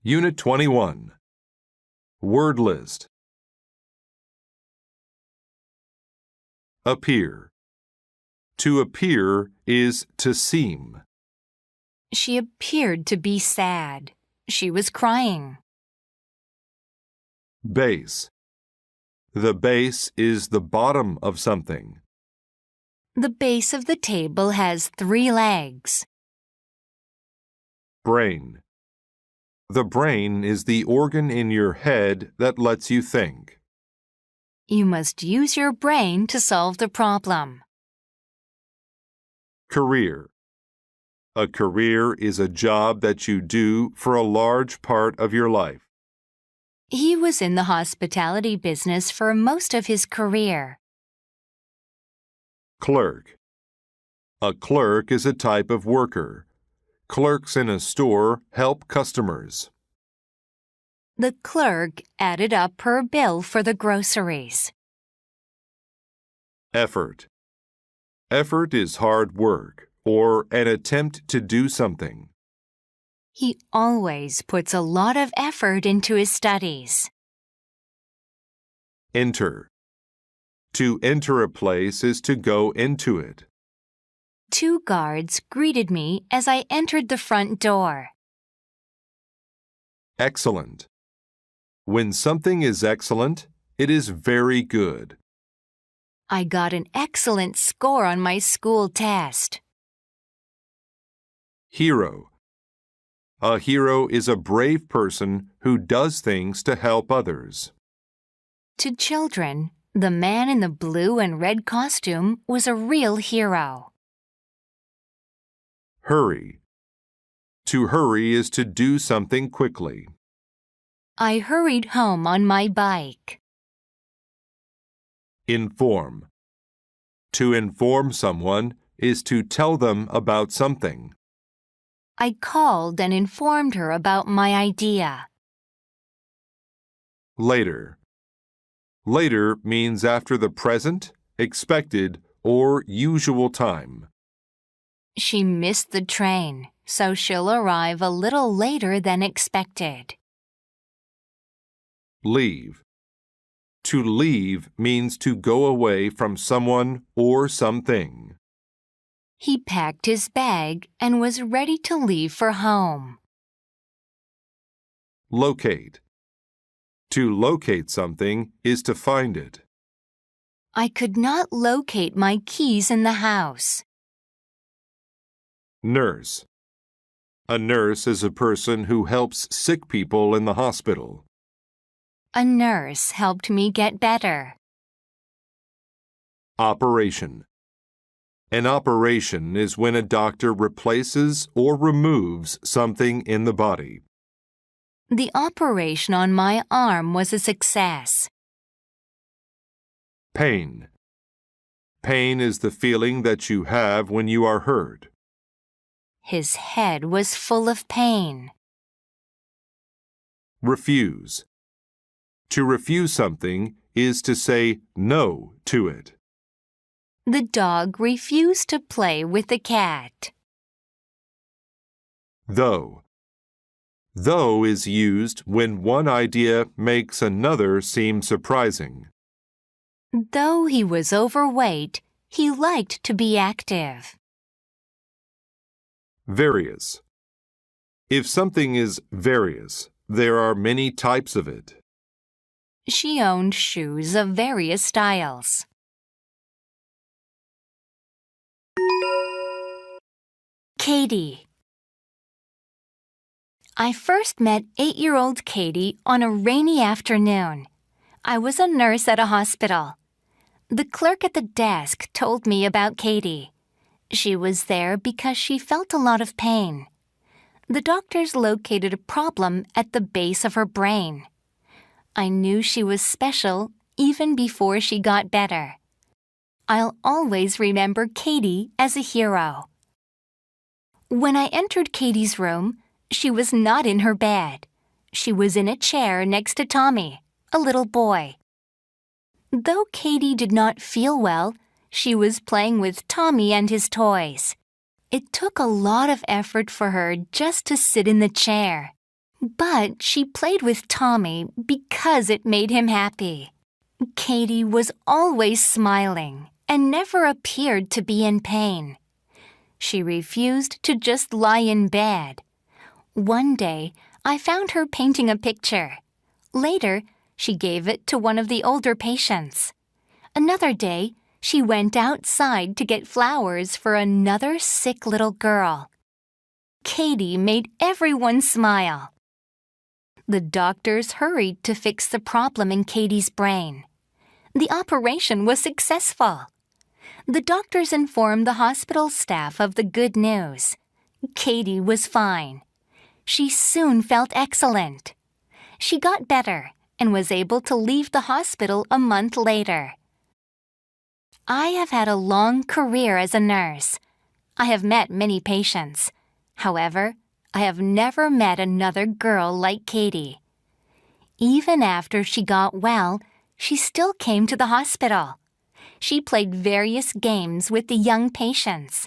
Unit 21. Word list. Appear. To appear is to seem. She appeared to be sad. She was crying. Base. The base is the bottom of something. The base of the table has 3 legs. Brain. The brain is the organ in your head that lets you think. You must use your brain to solve the problem. Career. A career is a job that you do for a large part of your life. He was in the hospitality business for most of his career. Clerk. A clerk is a type of worker. Clerks in a store help customers. The clerk added up her bill for the groceries. Effort. Effort is hard work or an attempt to do something. He always puts a lot of effort into his studies. Enter. To enter a place is to go into it. 2 guards greeted me as I entered the front door. Excellent. When something is excellent, it is very good. I got an excellent score on my school test. Hero. A hero is a brave person who does things to help others. To children, the man in the blue and red costume was a real hero. Hurry. To hurry is to do something quickly. I hurried home on my bike. Inform. To inform someone is to tell them about something. I called and informed her about my idea. Later. Later means after the present, expected, or usual time. She missed the train, so she'll arrive a little later than expected. Leave. To leave means to go away from someone or something. He packed his bag and was ready to leave for home. Locate. To locate something is to find it. I could not locate my keys in the house. Nurse. A nurse is a person who helps sick people in the hospital. A nurse helped me get better. Operation. An operation is when a doctor replaces or removes something in the body. The operation on my arm was a success. Pain. Pain is the feeling that you have when you are hurt. His head was full of pain. Refuse. To refuse something is to say no to it. The dog refused to play with the cat. Though. Though is used when one idea makes another seem surprising. Though he was overweight, he liked to be active. Various. If something is various, there are many types of it. She owned shoes of various styles. Katie. I first met 8-year-old Katie on a rainy afternoon. I was a nurse at a hospital. The clerk at the desk told me about Katie. She was there because she felt a lot of pain. The doctors located a problem at the base of her brain. I knew she was special even before she got better. I'll always remember Katie as a hero. When I entered Katie's room, she was not in her bed. She was in a chair next to Tommy, a little boy. Though Katie did not feel well, she was playing with Tommy and his toys. It took a lot of effort for her just to sit in the chair. But she played with Tommy because it made him happy. Katie was always smiling and never appeared to be in pain. She refused to just lie in bed. One day, I found her painting a picture. Later, she gave it to one of the older patients. Another day, she went outside to get flowers for another sick little girl. Katie made everyone smile. The doctors hurried to fix the problem in Katie's brain. The operation was successful. The doctors informed the hospital staff of the good news. Katie was fine. She soon felt excellent. She got better and was able to leave the hospital a month later. I have had a long career as a nurse. I have met many patients. However, I have never met another girl like Katie. Even after she got well, she still came to the hospital. She played various games with the young patients.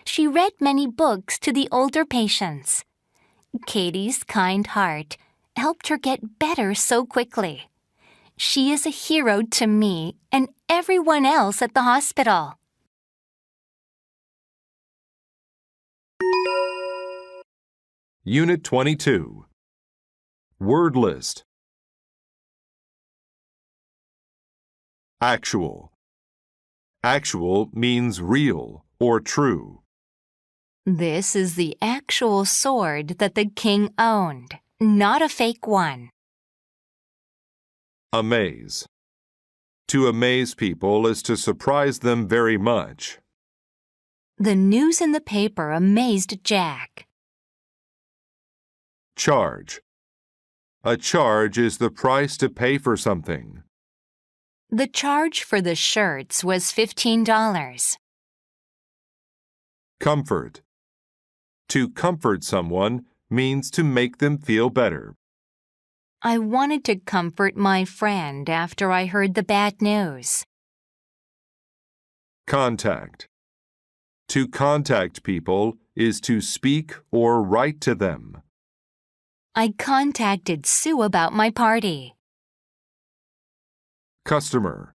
She read many books to the older patients. Katie's kind heart helped her get better so quickly. She is a hero to me and everyone else at the hospital. Unit 22. Word list. Actual. Actual means real or true. This is the actual sword that the king owned, not a fake one. Amaze. To amaze people is to surprise them very much. The news in the paper amazed Jack. Charge. A charge is the price to pay for something. The charge for the shirts was $15. Comfort. To comfort someone means to make them feel better. I wanted to comfort my friend after I heard the bad news. Contact. To contact people is to speak or write to them. I contacted Sue about my party. Customer.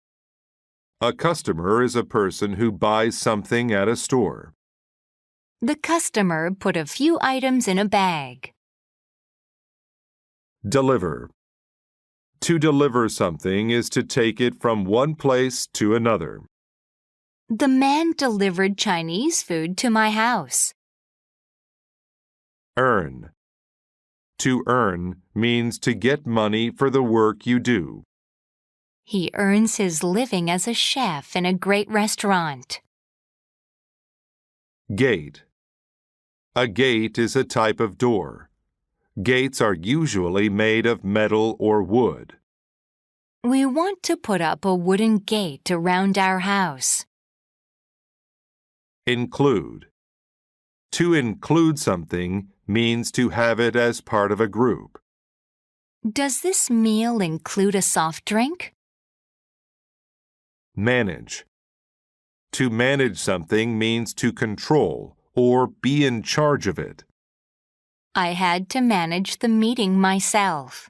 A customer is a person who buys something at a store. The customer put a few items in a bag. Deliver. To deliver something is to take it from one place to another. The man delivered Chinese food to my house. Earn. To earn means to get money for the work you do. He earns his living as a chef in a great restaurant. Gate. A gate is a type of door. Gates are usually made of metal or wood. We want to put up a wooden gate around our house. Include. To include something means to have it as part of a group. Does this meal include a soft drink? Manage. To manage something means to control or be in charge of it. I had to manage the meeting myself.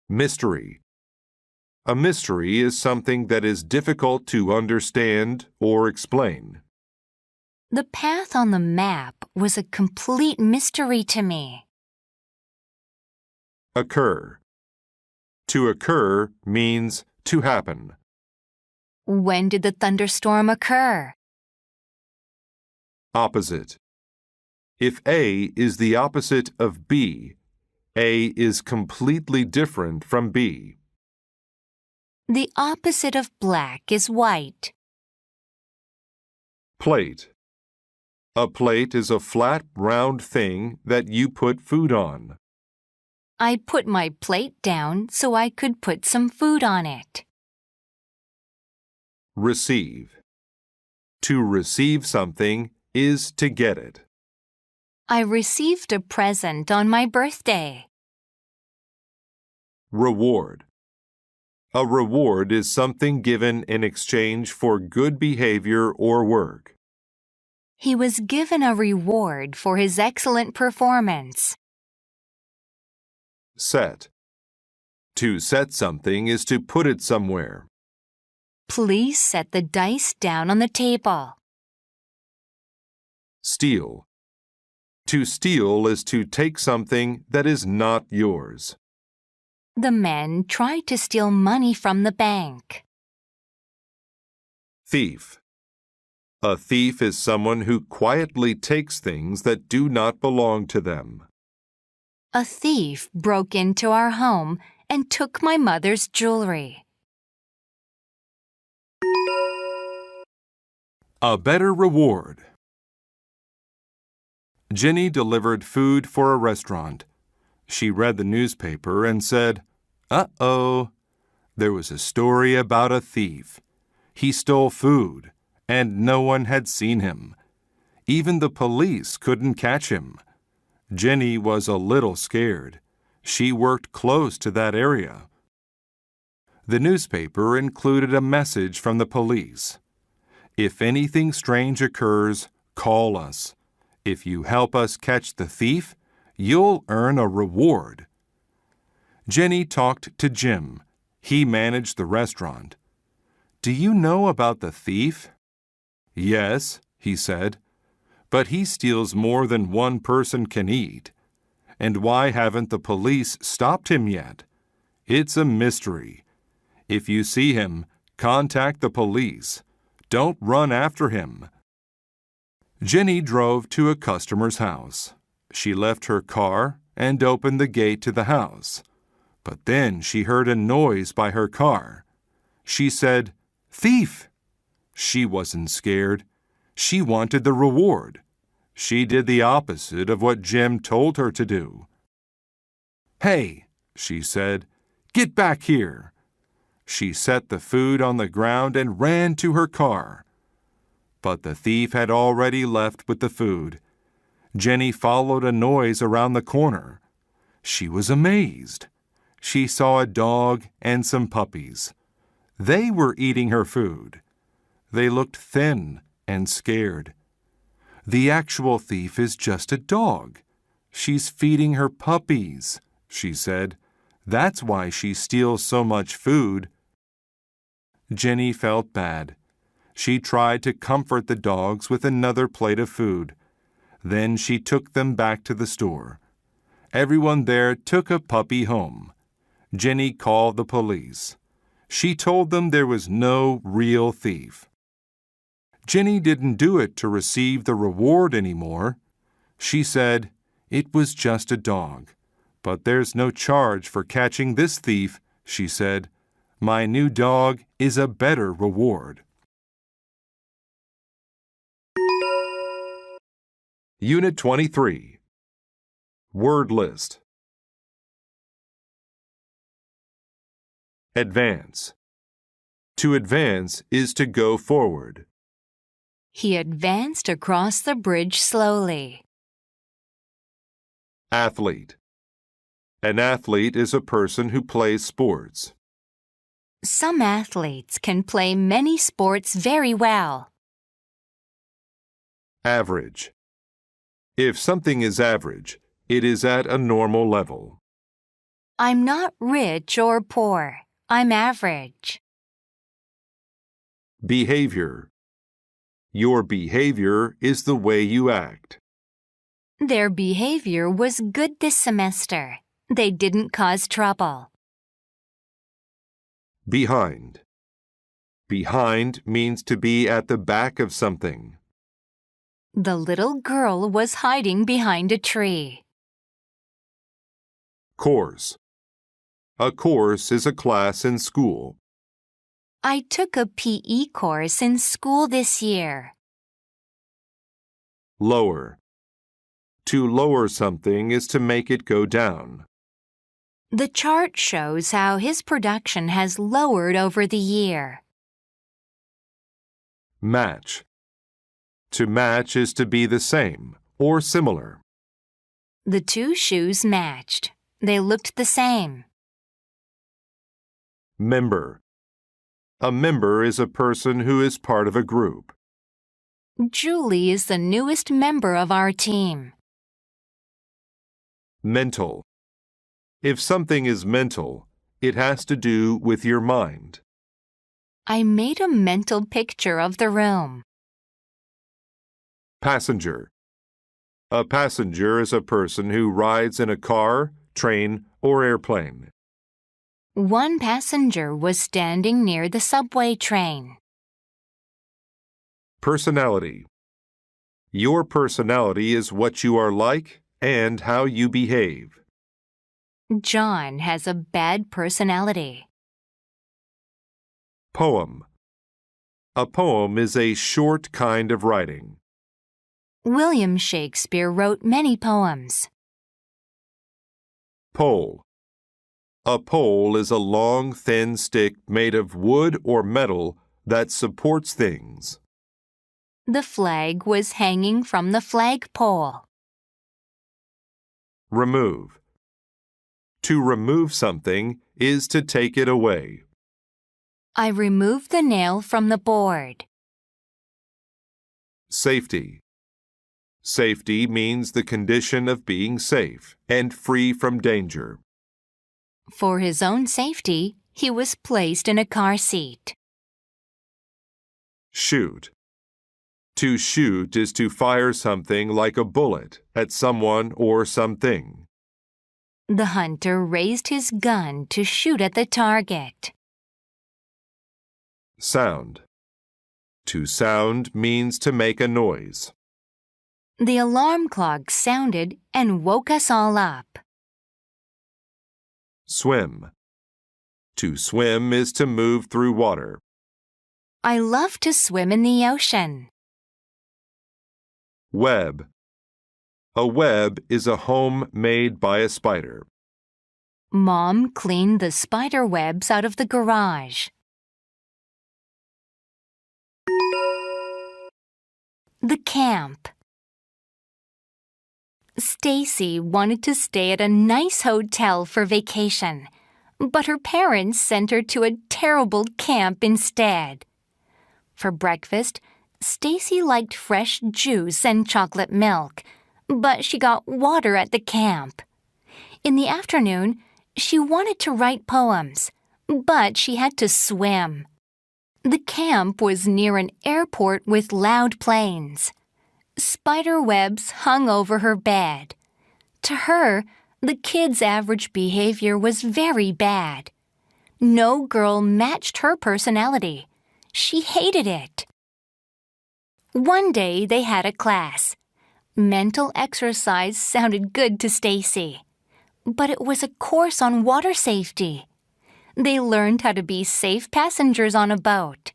Mystery. A mystery is something that is difficult to understand or explain. The path on the map was a complete mystery to me. Occur. To occur means to happen. When did the thunderstorm occur? Opposite. If A is the opposite of B, A is completely different from B. The opposite of black is white. Plate. A plate is a flat, round thing that you put food on. I put my plate down so I could put some food on it. Receive. To receive something is to get it. I received a present on my birthday. Reward. A reward is something given in exchange for good behavior or work. He was given a reward for his excellent performance. Set. To set something is to put it somewhere. Please set the dice down on the table. Steal. To steal is to take something that is not yours. The men tried to steal money from the bank. Thief. A thief is someone who quietly takes things that do not belong to them. A thief broke into our home and took my mother's jewelry. A better reward. Jenny delivered food for a restaurant. She read the newspaper and said, "Uh-oh." There was a story about a thief. He stole food, and no one had seen him. Even the police couldn't catch him. Jenny was a little scared. She worked close to that area. The newspaper included a message from the police. If anything strange occurs, call us. If you help us catch the thief, you'll earn a reward. Jenny talked to Jim. He managed the restaurant. "Do you know about the thief?" "Yes," he said. "But he steals more than one person can eat. And why haven't the police stopped him yet? It's a mystery. If you see him, contact the police. Don't run after him." Jenny drove to a customer's house. She left her car and opened the gate to the house. But then she heard a noise by her car. She said, "Thief!" She wasn't scared. She wanted the reward. She did the opposite of what Jim told her to do. "Hey," she said, "get back here." She set the food on the ground and ran to her car. But the thief had already left with the food. Jenny followed a noise around the corner. She was amazed. She saw a dog and some puppies. They were eating her food. They looked thin and scared. "The actual thief is just a dog. She's feeding her puppies," she said. "That's why she steals so much food." Jenny felt bad. She tried to comfort the dogs with another plate of food. Then she took them back to the store. Everyone there took a puppy home. Jenny called the police. She told them there was no real thief. Jenny didn't do it to receive the reward anymore. She said, "It was just a dog. But there's no charge for catching this thief," she said. "My new dog is a better reward." Unit 23. Word list. Advance. To advance is to go forward. He advanced across the bridge slowly. Athlete. An athlete is a person who plays sports. Some athletes can play many sports very well. Average. If something is average, it is at a normal level. I'm not rich or poor. I'm average. Behavior. Your behavior is the way you act. Their behavior was good this semester. They didn't cause trouble. Behind. Behind means to be at the back of something. The little girl was hiding behind a tree. Course. A course is a class in school. I took a PE course in school this year. Lower. To lower something is to make it go down. The chart shows how his production has lowered over the year. Match. To match is to be the same or similar. The two shoes matched. They looked the same. Member. A member is a person who is part of a group. Julie is the newest member of our team. Mental. If something is mental, it has to do with your mind. I made a mental picture of the room. Passenger. A passenger is a person who rides in a car, train, or airplane. One passenger was standing near the subway train. Personality. Your personality is what you are like and how you behave. John has a bad personality. Poem. A poem is a short kind of writing. William Shakespeare wrote many poems. Pole. A pole is a long, thin stick made of wood or metal that supports things. The flag was hanging from the flagpole. Remove. To remove something is to take it away. I removed the nail from the board. Safety. Safety means the condition of being safe and free from danger. For his own safety, he was placed in a car seat. Shoot. To shoot is to fire something like a bullet at someone or something. The hunter raised his gun to shoot at the target. Sound. To sound means to make a noise. The alarm clock sounded and woke us all up. Swim. To swim is to move through water. I love to swim in the ocean. Web. A web is a home made by a spider. Mom cleaned the spider webs out of the garage. The camp. Stacy wanted to stay at a nice hotel for vacation, but her parents sent her to a terrible camp instead. For breakfast, Stacy liked fresh juice and chocolate milk, but she got water at the camp. In the afternoon, she wanted to write poems, but she had to swim. The camp was near an airport with loud planes. Spider webs hung over her bed. To her, the kids' average behavior was very bad. No girl matched her personality. She hated it. One day they had a class. Mental exercise sounded good to Stacy, but it was a course on water safety. They learned how to be safe passengers on a boat.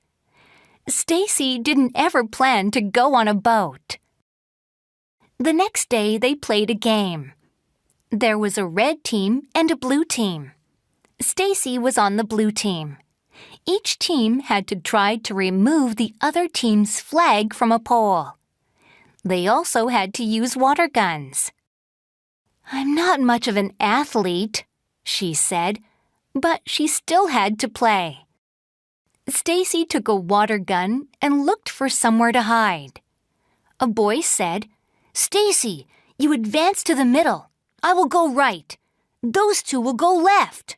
Stacy didn't ever plan to go on a boat. The next day they played a game. There was a red team and a blue team. Stacy was on the blue team. Each team had to try to remove the other team's flag from a pole. They also had to use water guns. "I'm not much of an athlete," she said, but she still had to play. Stacy took a water gun and looked for somewhere to hide. A boy said, "Stacy, you advance to the middle. I will go right. Those two will go left."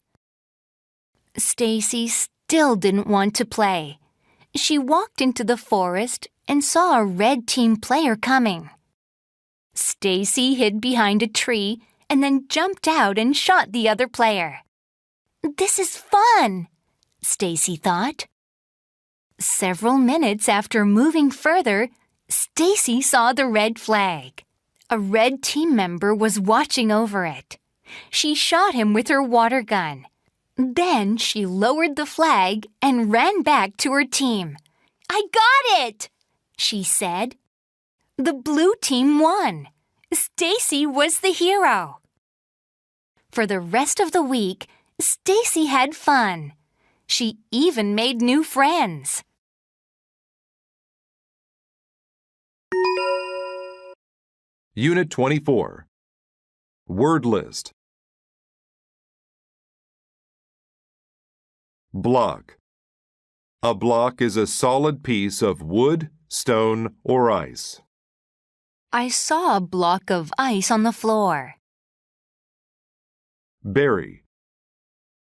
Stacy still didn't want to play. She walked into the forest and saw a red team player coming. Stacy hid behind a tree and then jumped out and shot the other player. "This is fun," Stacy thought. Several minutes after moving further, Stacy saw the red flag. A red team member was watching over it. She shot him with her water gun. Then she lowered the flag and ran back to her team. "I got it!" she said. The blue team won. Stacy was the hero. For the rest of the week, Stacy had fun. She even made new friends. Unit 24. Word list. Block. A block is a solid piece of wood, stone, or ice. I saw a block of ice on the floor. Bury.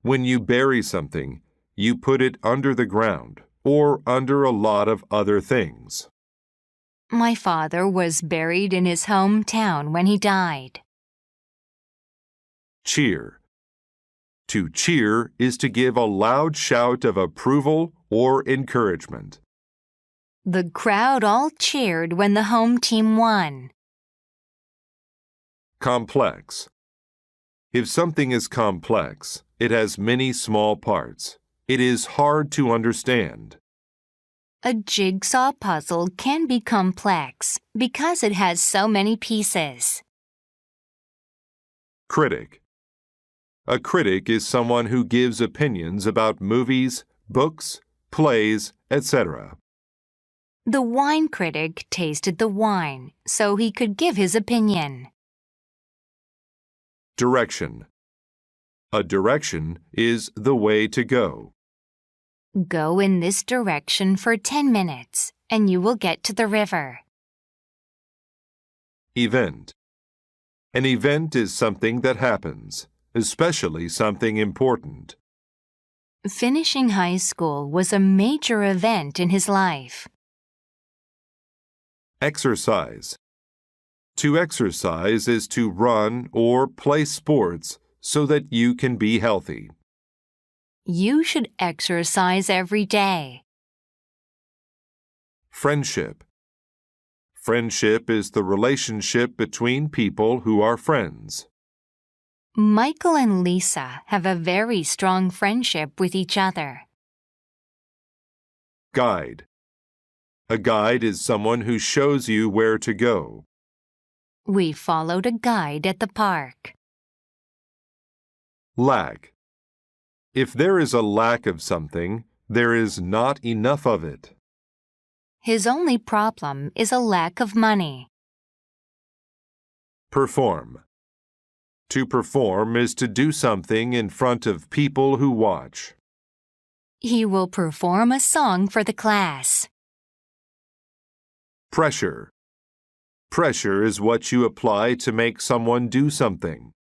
When you bury something, you put it under the ground or under a lot of other things. My father was buried in his hometown when he died. Cheer. To cheer is to give a loud shout of approval or encouragement. The crowd all cheered when the home team won. Complex. If something is complex, it has many small parts. It is hard to understand. A jigsaw puzzle can be complex because it has so many pieces. Critic. A critic is someone who gives opinions about movies, books, plays, etc. The wine critic tasted the wine so he could give his opinion. Direction. A direction is the way to go. Go in this direction for 10 minutes and you will get to the river. Event. An event is something that happens, especially something important. Finishing high school was a major event in his life. Exercise. To exercise is to run or play sports so that you can be healthy. You should exercise every day. Friendship. Friendship is the relationship between people who are friends. Michael and Lisa have a very strong friendship with each other. Guide. A guide is someone who shows you where to go. We followed a guide at the park. Lack. If there is a lack of something, there is not enough of it. His only problem is a lack of money. Perform. To perform is to do something in front of people who watch. He will perform a song for the class. Pressure. Pressure is what you apply to make someone do something.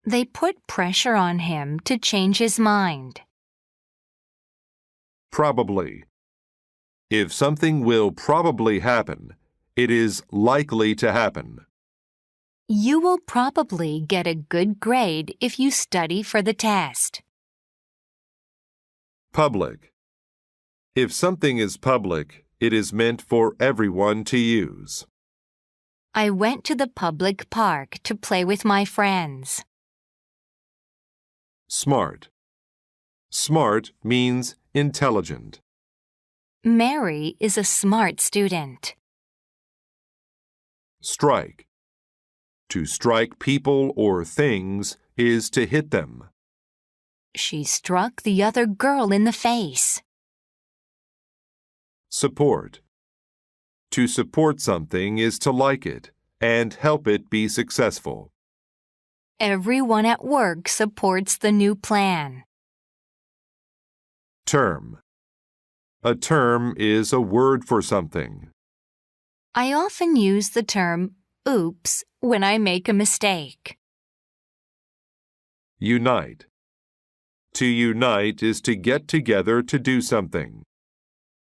They put pressure on him to change his mind. Probably. If something will probably happen, it is likely to happen. You will probably get a good grade if you study for the test. Public. If something is public, it is meant for everyone to use. I went to the public park to play with my friends. Smart. Smart means intelligent. Mary is a smart student. Strike. To strike people or things is to hit them. She struck the other girl in the face. Support. To support something is to like it and help it be successful. Everyone at work supports the new plan. Term. A term is a word for something. I often use the term oops when I make a mistake. Unite. To unite is to get together to do something.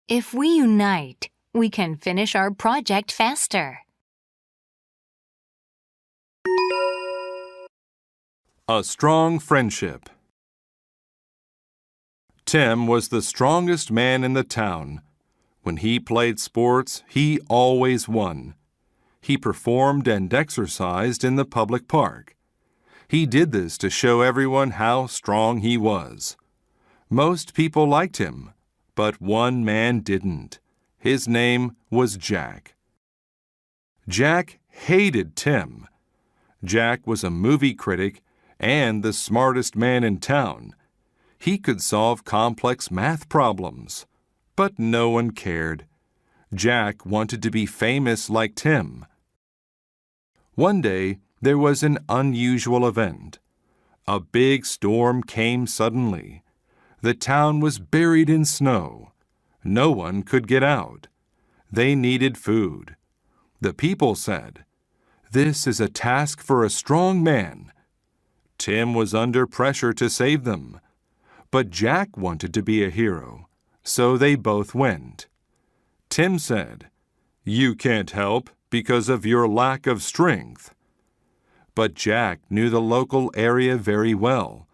If we unite, we can finish our project faster. A strong friendship. Tim was the strongest man in the town. When he played sports, he always won. He performed and exercised in the public park. He did this to show everyone how strong he was. Most people liked him, but one man didn't. His name was Jack. Jack hated Tim. Jack was a movie critic and the smartest man in town. He could solve complex math problems, but no one cared. Jack wanted to be famous like Tim. One day, there was an unusual event. A big storm came suddenly. The town was buried in snow. No one could get out. They needed food. The people said, "This is a task for a strong man." Tim was under pressure to save them, but Jack wanted to be a hero, so they both went. Tim said, "You can't help because of your lack of strength." But Jack knew the local area very well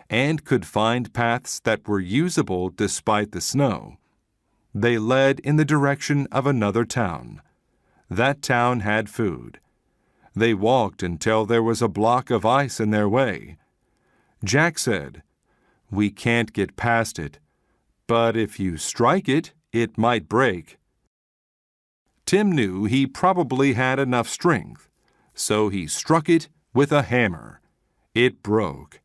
and could find paths that were usable despite the snow. They led in the direction of another town. That town had food. They walked until there was a block of ice in their way. Jack said, "We can't get past it, but if you strike it, it might break." Tim knew he probably had enough strength, so he struck it with a hammer. It broke.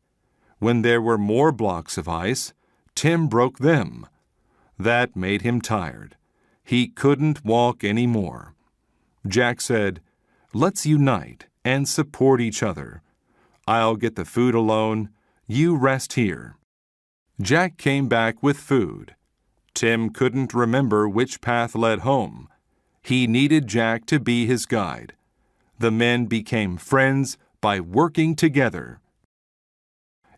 When there were more blocks of ice, Tim broke them. That made him tired. He couldn't walk any more. Jack said, "Let's unite and support each other. I'll get the food alone. You rest here." Jack came back with food. Tim couldn't remember which path led home. He needed Jack to be his guide. The men became friends by working together.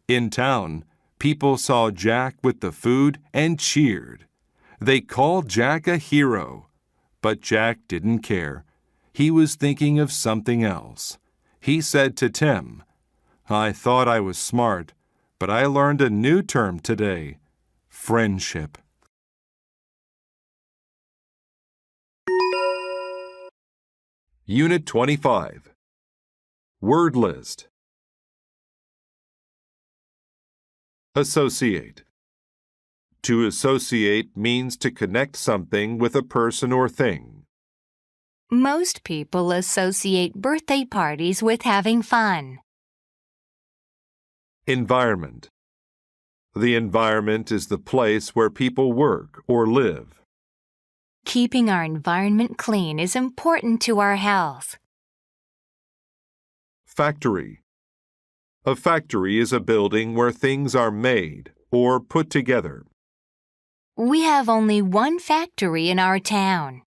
In town, people saw Jack with the food and cheered. They called Jack a hero, but Jack didn't care. He was thinking of something else. He said to Tim, "I thought I was smart, but I learned a new term today: friendship." Unit 25. Word list. Associate. To associate means to connect something with a person or thing. Most people associate birthday parties with having fun. Environment. The environment is the place where people work or live. Keeping our environment clean is important to our health. Factory. A factory is a building where things are made or put together. We have only one factory in our town.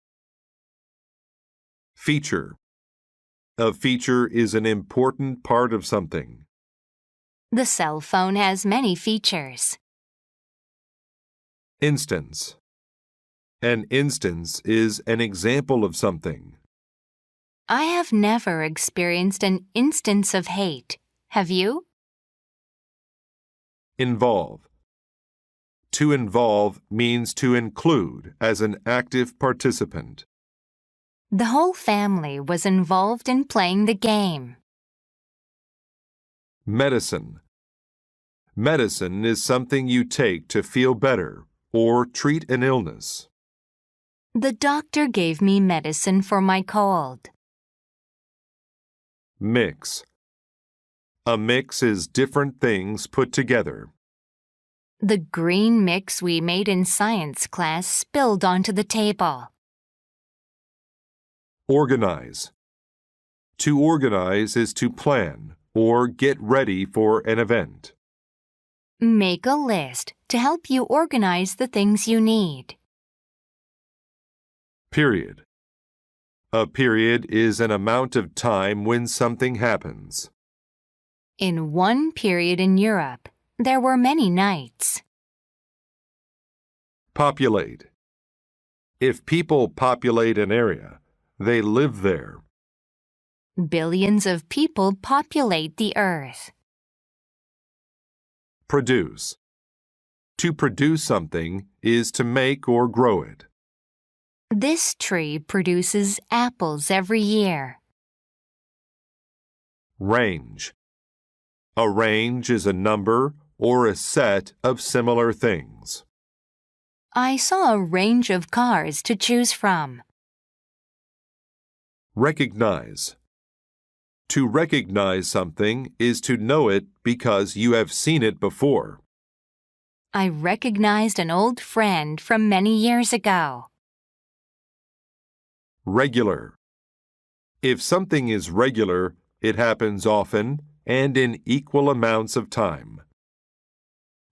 Feature. A feature is an important part of something. The cell phone has many features. Instance. An instance is an example of something. I have never experienced an instance of hate. Have you? Involve. To involve means to include as an active participant. The whole family was involved in playing the game. Medicine. Medicine is something you take to feel better or treat an illness. The doctor gave me medicine for my cold. Mix. A mix is different things put together. The green mix we made in science class spilled onto the table. Organize. To organize is to plan or get ready for an event. Make a list to help you organize the things you need. Period. A period is an amount of time when something happens. In one period in Europe, there were many nights. Populate. If people populate an area, they live there. Billions of people populate the earth. Produce. To produce something is to make or grow it. This tree produces apples every year. Range. A range is a number or a set of similar things. I saw a range of cars to choose from. Recognize. To recognize something is to know it because you have seen it before. I recognized an old friend from many years ago. Regular. If something is regular, it happens often and in equal amounts of time.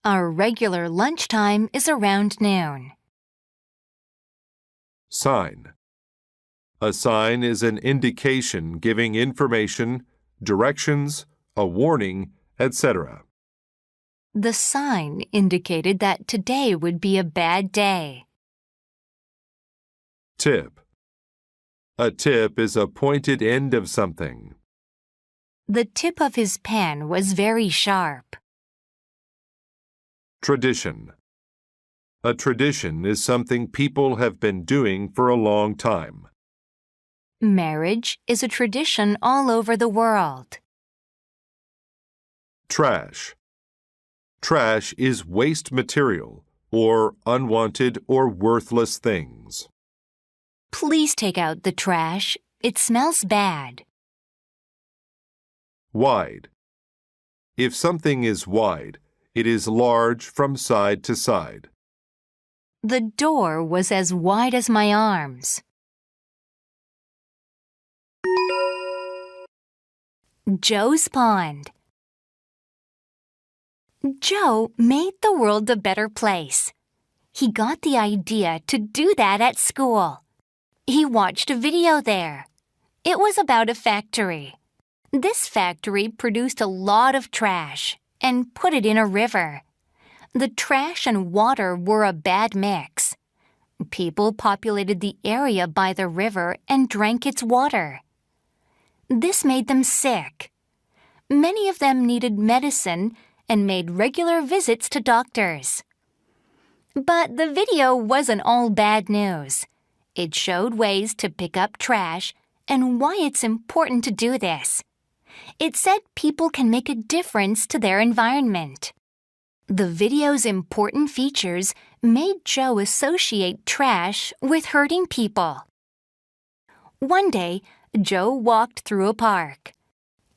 Our regular lunchtime is around noon. Sign. A sign is an indication giving information, directions, a warning, etc. The sign indicated that today would be a bad day. Tip. A tip is a pointed end of something. The tip of his pen was very sharp. Tradition. A tradition is something people have been doing for a long time. Marriage is a tradition all over the world. Trash. Trash is waste material or unwanted or worthless things. Please take out the trash. It smells bad. Wide. If something is wide, it is large from side to side. The door was as wide as my arms. Joe's pond. Joe made the world a better place. He got the idea to do that at school. He watched a video there. It was about a factory. This factory produced a lot of trash and put it in a river. The trash and water were a bad mix. People populated the area by the river and drank its water. This made them sick. Many of them needed medicine and made regular visits to doctors. But the video wasn't all bad news. It showed ways to pick up trash and why it's important to do this. It said people can make a difference to their environment. The video's important features made Joe associate trash with hurting people. One day, Joe walked through a park.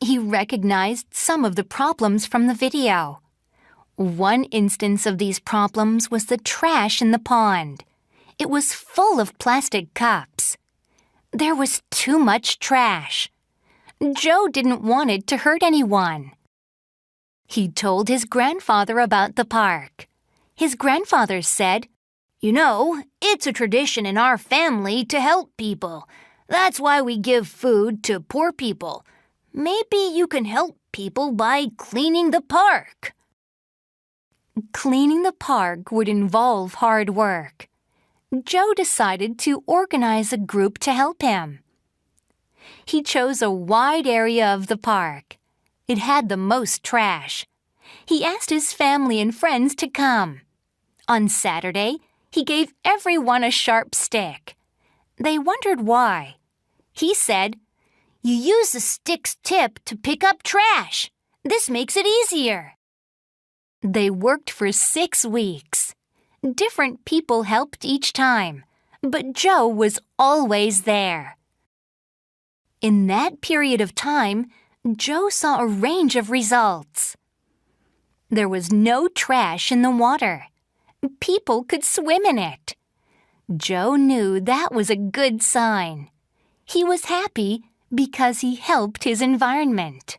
He recognized some of the problems from the video. One instance of these problems was the trash in the pond. It was full of plastic cups. There was too much trash. Joe didn't want it to hurt anyone. He told his grandfather about the park. His grandfather said, "You know, it's a tradition in our family to help people. That's why we give food to poor people. Maybe you can help people by cleaning the park." Cleaning the park would involve hard work. Joe decided to organize a group to help him. He chose a wide area of the park. It had the most trash. He asked his family and friends to come. On Saturday, he gave everyone a sharp stick. They wondered why. He said, "You use the stick's tip to pick up trash. This makes it easier." They worked for 6 weeks. Different people helped each time, but Joe was always there. In that period of time, Joe saw a range of results. There was no trash in the water. People could swim in it. Joe knew that was a good sign. He was happy because he helped his environment.